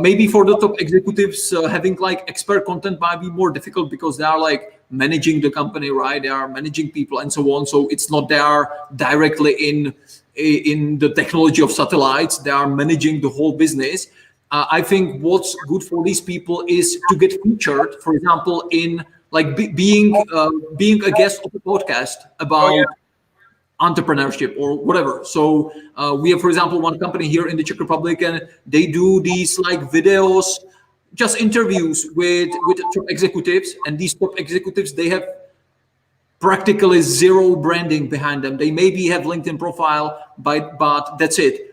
Maybe for the top executives, having like expert content might be more difficult because they are like managing the company, right? They are managing people and so on. So it's not they are directly in the technology of satellites. They are managing the whole business. I think what's good for these people is to get featured, for example, in like being a guest of a podcast about entrepreneurship or whatever. So we have, for example, one company here in the Czech Republic, and they do these like videos, just interviews with top executives, and these top executives, they have practically zero branding behind them. They maybe have LinkedIn profile, but that's it.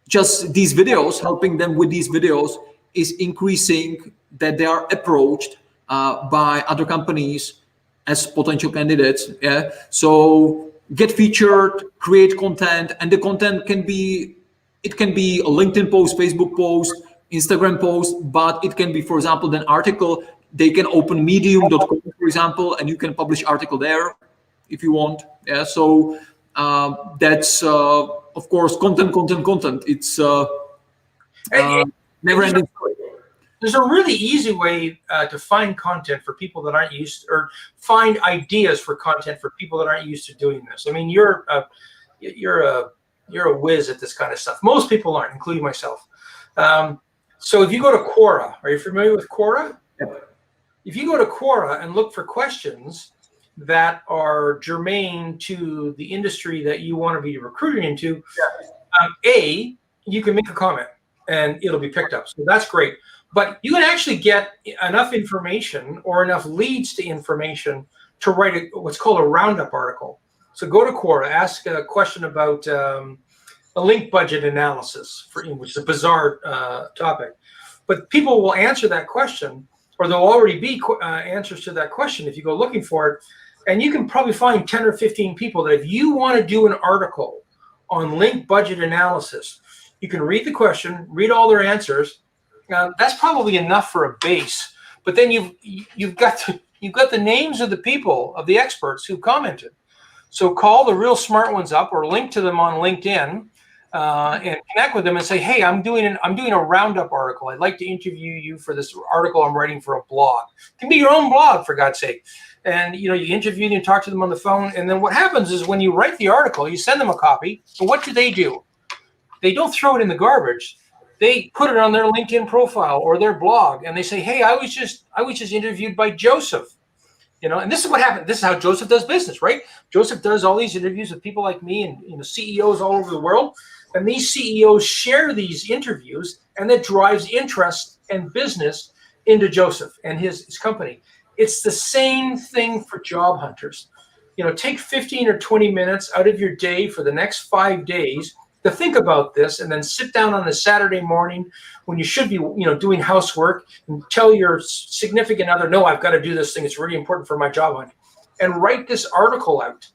Just these videos, helping them with these videos is increasing that they are approached by other companies as potential candidates. Yeah. So get featured, create content, and the content can be a LinkedIn post, Facebook post, Instagram post, but it can be, for example, an article. They can open medium.com, for example, and you can publish article there if you want. Yeah. So that's of course content. It's never ending story. There's a really easy way to find content for people that aren't used, or find ideas for content for people that aren't used to doing this. I mean, you're a whiz at this kind of stuff. Most people aren't, including myself. So if you go to Quora, are you familiar with Quora? Yep. If you go to Quora and look for questions that are germane to the industry that you want to be recruiting into, you can make a comment and it'll be picked up. So that's great. But you can actually get enough information or enough leads to information to write what's called a roundup article. So go to Quora, ask a question about a link budget analysis, which is a bizarre topic. But people will answer that question, or there'll already be answers to that question if you go looking for it. And you can probably find 10 or 15 people that if you want to do an article on link budget analysis, you can read the question, read all their answers. That's probably enough for a base. But then you've got the names of the people, of the experts who commented. So call the real smart ones up or link to them on LinkedIn and connect with them and say, hey, I'm doing a roundup article. I'd like to interview you for this article I'm writing for a blog. It can be your own blog, for God's sake. And you interview them and talk to them on the phone. And then what happens is when you write the article, you send them a copy. But what do? They don't throw it in the garbage. They put it on their LinkedIn profile or their blog, and they say, hey, I was just interviewed by Joseph. And this is what happened. This is how Joseph does business, right? Joseph does all these interviews with people like me and CEOs all over the world. And these CEOs share these interviews, and that drives interest and business into Joseph and his company. It's the same thing for job hunters. Take 15 or 20 minutes out of your day for the next 5 days to think about this, and then sit down on a Saturday morning when you should be, doing housework, and tell your significant other, no, I've got to do this thing. It's really important for my job hunt, and write this article out,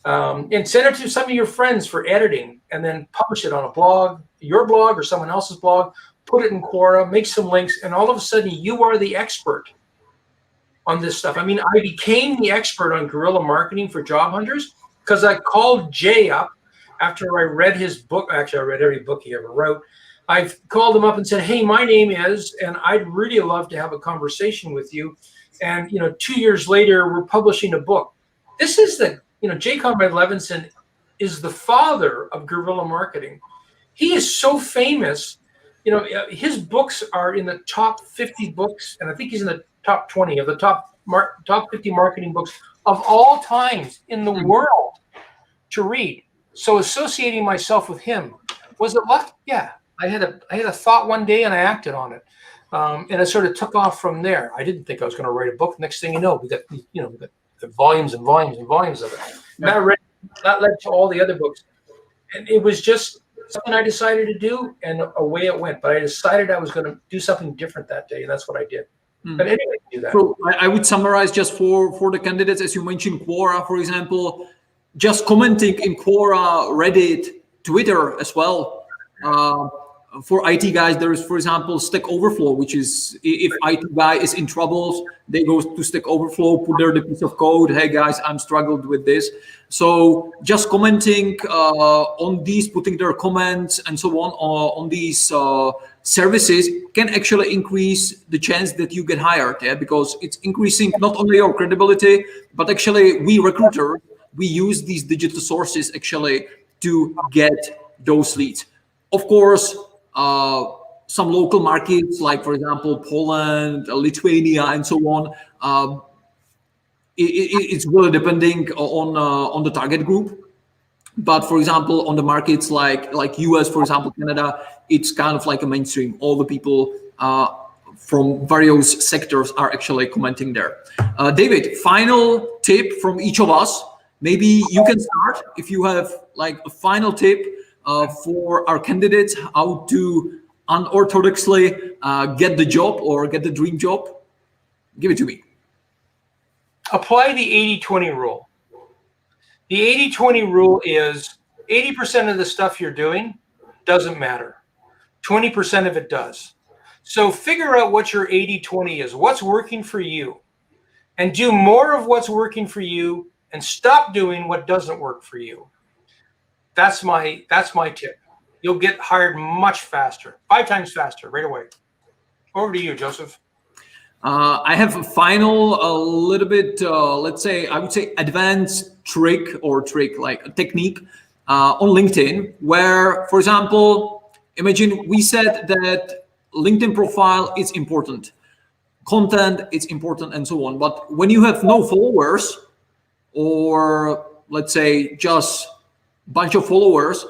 and send it to some of your friends for editing, and then publish it on a blog, your blog or someone else's blog. Put it in Quora, make some links, and all of a sudden you are the expert on this stuff. I mean, I became the expert on guerrilla marketing for job hunters because I called Jay up after I read his book. Actually, I read every book he ever wrote. I've called him up and said, hey, my name is, and I'd really love to have a conversation with you. And 2 years later, we're publishing a book. This is J. Conrad Levinson is the father of guerrilla marketing. He is so famous. His books are in the top 50 books, and I think he's in the top 20 of the top 50 marketing books of all times in the world to read. So associating myself with him, was it luck? Yeah. I had a thought one day and I acted on it. And it sort of took off from there. I didn't think I was going to write a book. Next thing you know, we got volumes and volumes and volumes of it. And that led to all the other books. And it was just something I decided to do, and away it went. But I decided I was going to do something different that day, and that's what I did. But anyway, do that. So I would summarize just for the candidates, as you mentioned, Quora, for example, just commenting in Quora, Reddit, Twitter as well. For IT guys, there is, for example, Stack Overflow, which is if IT guy is in troubles, they go to Stack Overflow, put there the piece of code. Hey guys, I'm struggled with this. So just commenting on these, putting their comments and so on these services can actually increase the chance that you get hired. Yeah, because it's increasing not only your credibility, but actually we recruiters, we use these digital sources actually to get those leads. Of course, some local markets, like for example, Poland, Lithuania, and so on, it's really depending on the target group. But for example, on the markets like US, for example, Canada, it's kind of like a mainstream. All the people from various sectors are actually commenting there. David, final tip from each of us. Maybe you can start if you have like a final tip for our candidates, how to unorthodoxly get the job or get the dream job. Give it to me. Apply the 80-20 rule. The 80-20 rule is 80% of the stuff you're doing doesn't matter. 20% of it does. So figure out what your 80-20 is, what's working for you, and do more of what's working for you and stop doing what doesn't work for you. That's my tip. You'll get hired much faster, 5 times faster, right away. Over to you, Joseph. I have a final, a little bit, let's say, I would say advanced trick like a technique on LinkedIn, where, for example, imagine we said that LinkedIn profile is important, content is important, and so on. But when you have no followers, or let's say just bunch of followers,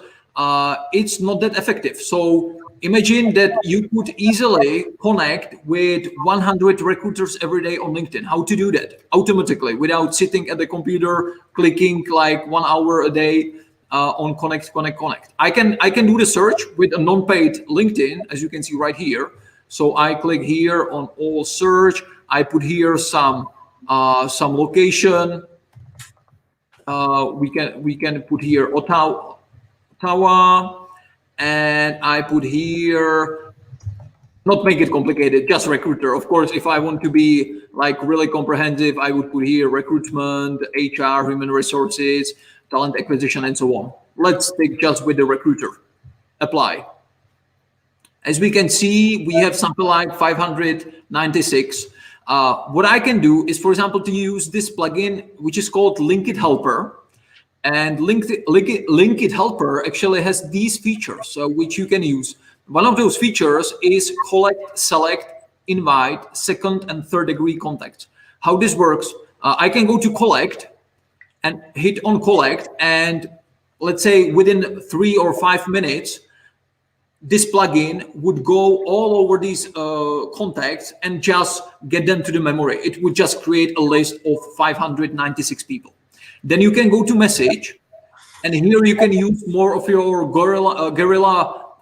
it's not that effective. So imagine that you could easily connect with 100 recruiters every day on LinkedIn. How to do that automatically without sitting at the computer, clicking like 1 hour a day on connect. I can do the search with a non-paid LinkedIn, as you can see right here. So I click here on all search. I put here some location. We can put here Ottawa, and I put here, not make it complicated, just recruiter. Of course, if I want to be like really comprehensive, I would put here recruitment, HR, human resources, talent acquisition, and so on. Let's stick just with the recruiter. Apply. As we can see, we have something like 596. What I can do is, for example, to use this plugin, which is called Link It Helper. And Link It Helper actually has these features which you can use. One of those features is collect, select, invite, second and third degree contacts. How this works, I can go to collect and hit on collect, and let's say within 3 or 5 minutes, this plugin would go all over these contacts and just get them to the memory. It would just create a list of 596 people. Then you can go to message, and here you can use more of your guerrilla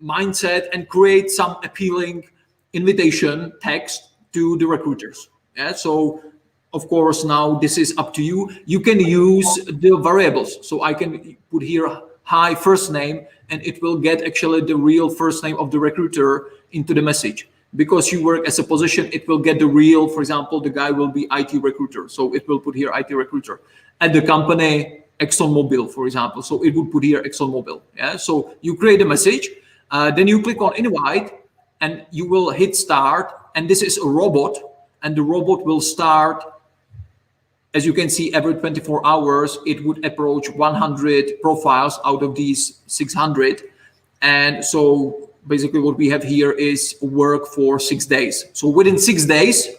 mindset and create some appealing invitation text to the recruiters. Yeah, so of course now this is up to you. You can use the variables. So I can put here hi first name, and it will get actually the real first name of the recruiter into the message. Because you work as a position, it will get the real, for example, the guy will be IT recruiter. So it will put here IT recruiter. At the company, ExxonMobil, for example. So it would put here ExxonMobil. Yeah. So you create a message, then you click on invite, and you will hit start. And this is a robot, and the robot will start as you can see, every 24 hours, it would approach 100 profiles out of these 600. And so basically what we have here is work for 6 days. So within 6 days,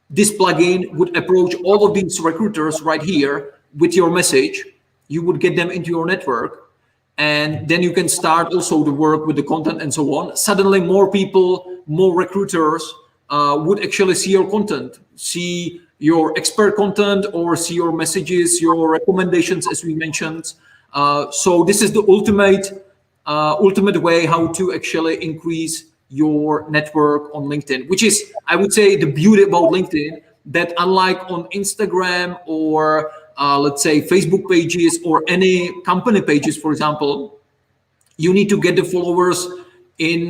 this plugin would approach all of these recruiters right here with your message. You would get them into your network, and then you can start also to work with the content and so on. Suddenly more people, more recruiters would actually see your content, see your expert content, or see your messages, your recommendations, as we mentioned. So this is the ultimate way how to actually increase your network on LinkedIn, which is, I would say, the beauty about LinkedIn, that unlike on Instagram or let's say Facebook pages or any company pages, for example, you need to get the followers in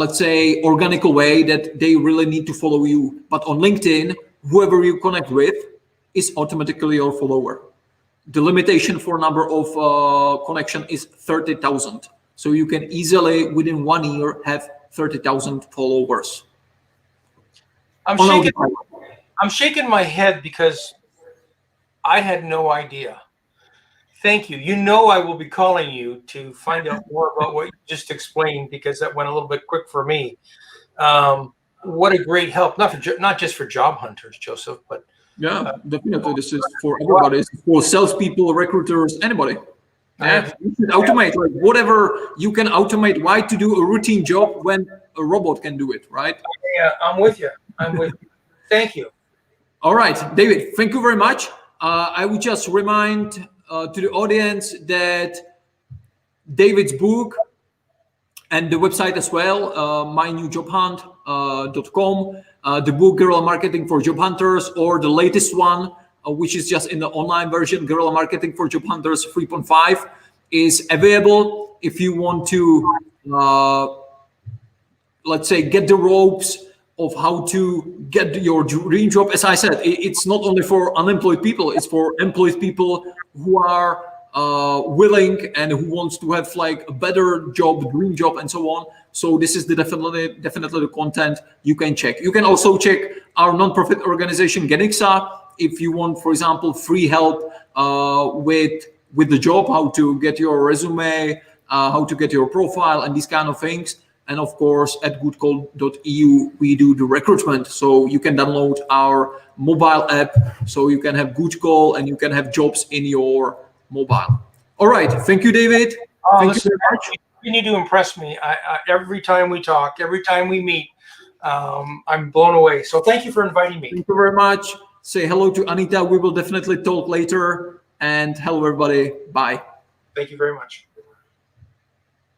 let's say organic way that they really need to follow you. But on LinkedIn, whoever you connect with is automatically your follower. The limitation for number of connection is 30,000. So you can easily, within 1 year, have 30,000 followers. I'm shaking my head because I had no idea. Thank you. You know I will be calling you to find out more about what you just explained, because that went a little bit quick for me. What a great help, not just for job hunters, Joseph, but yeah, definitely. This is for everybody. It's for salespeople, recruiters, anybody. Yeah, you should automate, like whatever you can automate. Why to do a routine job when a robot can do it, right? Yeah, I'm with you. I'm with you. Thank you. All right, David, thank you very much. I would just remind to the audience that David's book and the website as well, mynewjobhunt.com, the book Guerrilla Marketing for Job Hunters, or the latest one, which is just in the online version, Guerrilla Marketing for Job Hunters 3.5, is available if you want to, let's say, get the ropes of how to get your dream job. As I said, it's not only for unemployed people, it's for employed people who are willing and who wants to have like a better job, dream job, and so on. So this is definitely the content you can check. You can also check our nonprofit organization Genixa if you want, for example, free help with the job, how to get your resume, how to get your profile, and these kind of things. And of course, at goodcall.eu, we do the recruitment. So you can download our mobile app, so you can have Good Call and you can have jobs in your mobile. All right. Thank you, David. Thank you very much. You need to impress me. Every time we talk, every time we meet, I'm blown away. So thank you for inviting me. Thank you very much. Say hello to Anita. We will definitely talk later. And hello, everybody. Bye. Thank you very much.